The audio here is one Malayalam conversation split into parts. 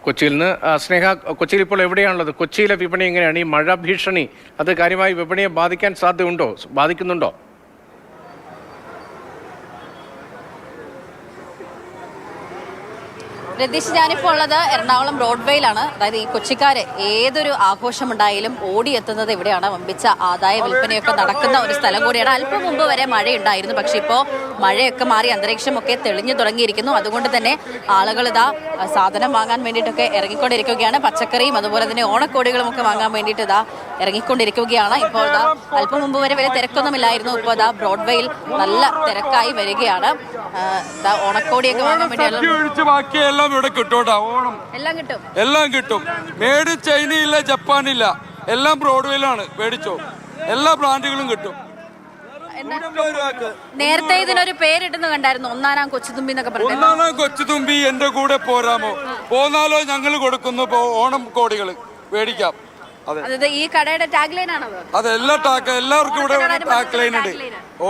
കൊച്ചിയിൽ നിന്ന് സ്നേഹ, കൊച്ചിയിൽ ഇപ്പോൾ എവിടെയാണുള്ളത്? കൊച്ചിയിലെ വിപണി എങ്ങനെയാണ്? ഈ മഴ ഭീഷണി അത് കാര്യമായി വിപണിയെ ബാധിക്കാൻ സാധ്യതയുണ്ടോ, ബാധിക്കുന്നുണ്ടോ? രതീഷ്, ഞാനിപ്പോൾ ഉള്ളത് എറണാകുളം ബ്രോഡ്വേയിലാണ്. അതായത് ഈ കൊച്ചിക്കാര് ഏതൊരു ആഘോഷമുണ്ടായാലും ഓടിയെത്തുന്നത് ഇവിടെയാണ്. വമ്പിച്ച ആദായ വിൽപ്പനയൊക്കെ നടക്കുന്ന ഒരു സ്ഥലം കൂടിയാണ്. അല്പം മുമ്പ് വരെ മഴയുണ്ടായിരുന്നു, പക്ഷെ ഇപ്പോൾ മഴയൊക്കെ മാറി അന്തരീക്ഷമൊക്കെ തെളിഞ്ഞു തുടങ്ങിയിരിക്കുന്നു. അതുകൊണ്ട് തന്നെ ആളുകൾ ഇതാ സാധനം വാങ്ങാൻ വേണ്ടിയിട്ടൊക്കെ ഇറങ്ങിക്കൊണ്ടിരിക്കുകയാണ്. പച്ചക്കറിയും അതുപോലെ തന്നെ ഓണക്കോടികളും ഒക്കെ വാങ്ങാൻ വേണ്ടിയിട്ട് ഇതാ ഇറങ്ങിക്കൊണ്ടിരിക്കുകയാണ്. ഇപ്പോൾ ഇതാ അല്പം മുമ്പ് വരെ വലിയ തിരക്കൊന്നുമില്ലായിരുന്നു, ഇപ്പോൾ ഇതാ ബ്രോഡ്വേയിൽ നല്ല തിരക്കായി വരികയാണ്. ഓണക്കോടിയൊക്കെ വാങ്ങാൻ വേണ്ടിയാണ്. ഇവിടെ കിട്ടൂട്ടാ, ഓണം എല്ലാം കിട്ടും. മേഡ് ചൈനയില്ല, ജപ്പാനില്ല, എല്ലാം ബ്രോഡ്വേയിലാണ്. മേടിച്ചോ, എല്ലാ ബ്രാൻഡുകളും കിട്ടും. നേരത്തെ ഇതിനൊരു പേരിടുന്നു കണ്ടായിരുന്നു, ഒന്നാനാം കൊച്ചുതുമ്പി എന്നൊക്കെ പറഞ്ഞു. ഒന്നാനാം കൊച്ചുതുമ്പി എന്റെ കൂടെ പോരാമോ, പോന്നാലോ ഞങ്ങൾ കൊടുക്കുന്നു ഓണം കോടികൾ മേടിക്കാം. ഈ കടയുടെ ടാഗ് ലൈൻ ആണോ? അതെ, എല്ലാവർക്കും ഇവിടെ ടാഗ് ലൈൻ ഉണ്ട്.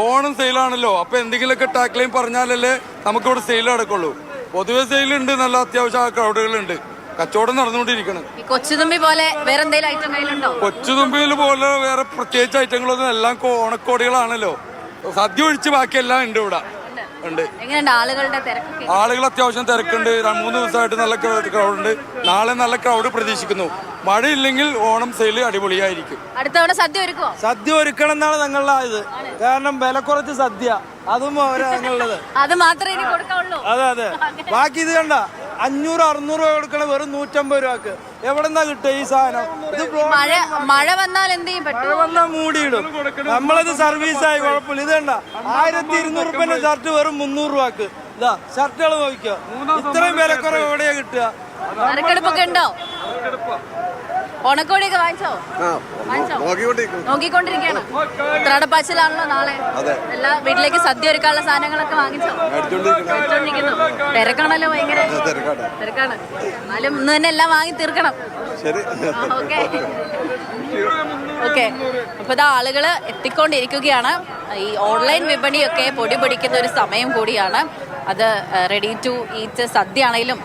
ഓണം സെയിലാണല്ലോ, അപ്പൊ എന്തെങ്കിലുമൊക്കെ ടാഗ് ലൈൻ പറഞ്ഞാലല്ലേ നമുക്കിവിടെ സെയിൽ നടക്കുള്ളൂ. പൊതുവെ സെയിലുണ്ട്, നല്ല അത്യാവശ്യം ക്രൗഡുകളുണ്ട്, കച്ചവടം നടന്നുകൊണ്ടിരിക്കണം. കൊച്ചുതുമ്പി പോലെ വേറെ എന്തെങ്കിലും ഐറ്റം കയ്യിലുണ്ടോ? കൊച്ചുതുമ്പിയിൽ പോലെ വേറെ പ്രത്യേകിച്ച് ഐറ്റങ്ങളൊന്നും, എല്ലാം ഓണക്കോടികളാണല്ലോ. സദ്യ ഒഴിച്ച് ബാക്കിയെല്ലാം ഉണ്ട് ഇവിടെ ഉണ്ട്. ആളുകൾ അത്യാവശ്യം തിരക്കുണ്ട്. 3 ദിവസമായിട്ട് നല്ല ക്രൗഡുണ്ട്. നാളെ നല്ല ക്രൗഡ് പ്രതീക്ഷിക്കുന്നു. മഴയില്ലെങ്കിൽ ഓണം സെയിൽ അടിപൊളിയായിരിക്കും. അടുത്തവണ സദ്യ ഒരുക്കണം എന്നാണ് ഞങ്ങളുടെ ഇത്. കാരണം വില കുറച്ച് സദ്യ, അതും ഞങ്ങളുള്ളത്. അത് മാത്രമേ കൊടുക്കാവുള്ളൂ. അതെ. ബാക്കി ഇത് കണ്ട 500-600 രൂപ കൊടുക്കണ വെറും 150 രൂപക്ക് എവിടെന്നാ കിട്ടുക ഈ സാധനം? ഇത് മഴ വന്നാൽ എന്ത് ചെയ്യും? മഴ വന്നാൽ മൂടിയിടും. നമ്മളത് സർവീസായി കുഴപ്പമില്ല. ഇത് കണ്ട 1200 രൂപന്റെ ഷർട്ട് വെറും 300 രൂപക്ക്. ഇതാ ഷർട്ടുകൾ നോക്കിക്കോ, ഇത്രയും വിലക്കുറവ് എവിടെയാ കിട്ടുക? നറുക്കെടുപ്പൊക്കെ ഉണ്ടോ? ഓണക്കോടിയൊക്കെ വാങ്ങിച്ചോ? നോക്കിക്കൊണ്ടിരിക്കുകയാണ്. ഉത്രാടപ്പാച്ചിലാണല്ലോ നാളെ. എല്ലാ വീട്ടിലേക്ക് സദ്യ ഒരുക്കാനുള്ള സാധനങ്ങളൊക്കെ വാങ്ങിച്ചോ? തിരക്കാണല്ലോ, ഭയങ്കര തിരക്കാണ്. എന്നാലും ഇന്ന് തന്നെ എല്ലാം വാങ്ങി തീർക്കണം. ഓക്കെ. അപ്പൊ ഇതാ ആളുകള് എത്തിക്കൊണ്ടിരിക്കുകയാണ്. ഈ ഓൺലൈൻ വിപണിയൊക്കെ പൊടി പൊടിക്കുന്ന ഒരു സമയം കൂടിയാണ്. അത് റെഡി ടു ഈറ്റ് സദ്യ ആണെങ്കിലും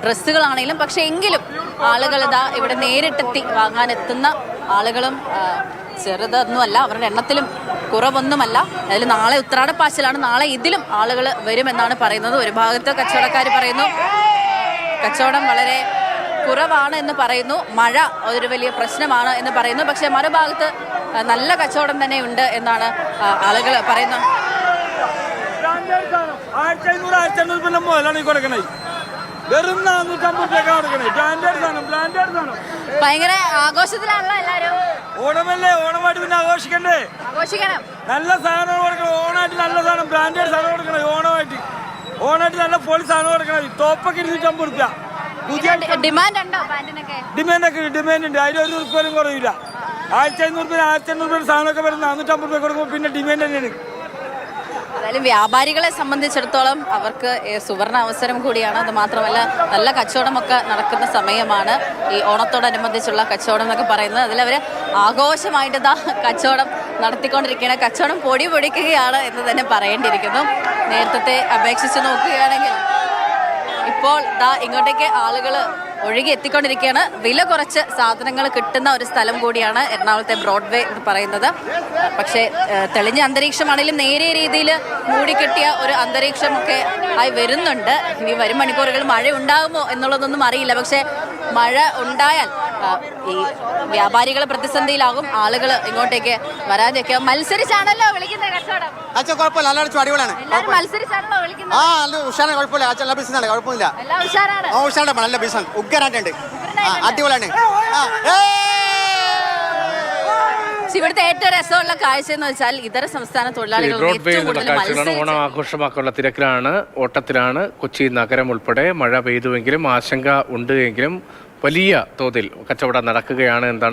ഡ്രസ്സുകളാണെങ്കിലും, പക്ഷെ എങ്കിലും ആളുകൾ ഇതാ ഇവിടെ നേരിട്ടെത്തി വാങ്ങാനെത്തുന്ന ആളുകളും ചെറുതൊന്നുമല്ല, അവരുടെ എണ്ണത്തിലും കുറവൊന്നുമല്ല. അതിൽ നാളെ ഉത്രാടപ്പാച്ചിലാണ്, നാളെ ഇതിലും ആളുകൾ വരുമെന്നാണ് പറയുന്നത്. ഒരു ഭാഗത്ത് കച്ചവടക്കാർ പറയുന്നു കച്ചവടം വളരെ കുറവാണ് എന്ന് പറയുന്നു, മഴ ഒരു വലിയ പ്രശ്നമാണ് എന്ന് പറയുന്നു. പക്ഷെ മറുഭാഗത്ത് നല്ല കച്ചവടം തന്നെ ഉണ്ട് എന്നാണ് ആളുകൾ പറയുന്നത്. ഭയങ്കര ആഘോഷത്തിലാണല്ലോ എല്ലാരും. ഓണമല്ലേ, ഓണമായിട്ട് പിന്നെ ആഘോഷിക്കണം. നല്ല സാധനം കൊടുക്കണം. ഓണമായിട്ട് നല്ല സാധനം, ബ്രാൻഡഡ് സാധനം കൊടുക്കണം. ഓണമായിട്ട് നല്ല പൊളി സാധനം കൊടുക്കണം. ടോപ്പൊക്കെ 250 രൂപ. ഡിമാൻഡ് ഉണ്ട്. അതിൽ 1 രൂപ കുറവില്ല. 1500 രൂപ സാധനമൊക്കെ വരുന്ന 450 രൂപ കൊടുക്കുമ്പോൾ പിന്നെ ഡിമാൻഡ് തന്നെയാണ്. എന്തായാലും വ്യാപാരികളെ സംബന്ധിച്ചിടത്തോളം അവർക്ക് സുവർണ അവസരം കൂടിയാണ്. അത് മാത്രമല്ല നല്ല കച്ചവടമൊക്കെ നടക്കുന്ന സമയമാണ് ഈ ഓണത്തോടനുബന്ധിച്ചുള്ള കച്ചവടം എന്നൊക്കെ പറയുന്നത്. അതിലവർ ആഘോഷമായിട്ട് കച്ചവടം നടത്തിക്കൊണ്ടിരിക്കുകയാണ്. കച്ചവടം പൊടി പൊടിക്കുകയാണ് എന്ന് തന്നെ പറയേണ്ടിയിരിക്കുന്നു. നേരത്തെ അപേക്ഷിച്ച് നോക്കുകയാണെങ്കിൽ ഇപ്പോൾ ഇങ്ങോട്ടേക്ക് ആളുകൾ ഒഴുകി എത്തിക്കൊണ്ടിരിക്കുകയാണ്. വില കുറച്ച് സാധനങ്ങൾ കിട്ടുന്ന ഒരു സ്ഥലം കൂടിയാണ് എറണാകുളത്തെ ബ്രോഡ്വേ എന്ന് പറയുന്നത്. പക്ഷേ തെളിഞ്ഞ അന്തരീക്ഷമാണെങ്കിലും നേരിയ രീതിയിൽ മൂടിക്കെട്ടിയ ഒരു അന്തരീക്ഷമൊക്കെ ആയി വരുന്നുണ്ട്. ഇനി വരും മണിക്കൂറുകൾ മഴ ഉണ്ടാകുമോ എന്നുള്ളതൊന്നും അറിയില്ല. പക്ഷേ മഴ ഉണ്ടായാൽ ഈ വ്യാപാരികൾ പ്രതിസന്ധിയിലാകും. ആളുകൾ ഇങ്ങോട്ടേക്ക് വരാതെയൊക്കെ മത്സരിച്ചാണല്ലോ വിളിക്കുന്നത് കച്ചവടം. മത്സരിച്ചാണല്ലോ വിളിക്കുന്നത്. ഇവിടുത്തെ ഏറ്റവും രസമുള്ള കാഴ്ച എന്ന് വെച്ചാൽ ഇതര സംസ്ഥാന തൊഴിലാളികൾ ഓണം ആഘോഷമാക്കാനുള്ള തിരക്കിലാണ്, ഓട്ടത്തിലാണ്. കൊച്ചി നഗരം ഉൾപ്പെടെ മഴ പെയ്തുവെങ്കിലും ആശങ്ക ഉണ്ട് എങ്കിലും വലിയ തോതിൽ കച്ചവടം നടക്കുകയാണ് എന്താണ്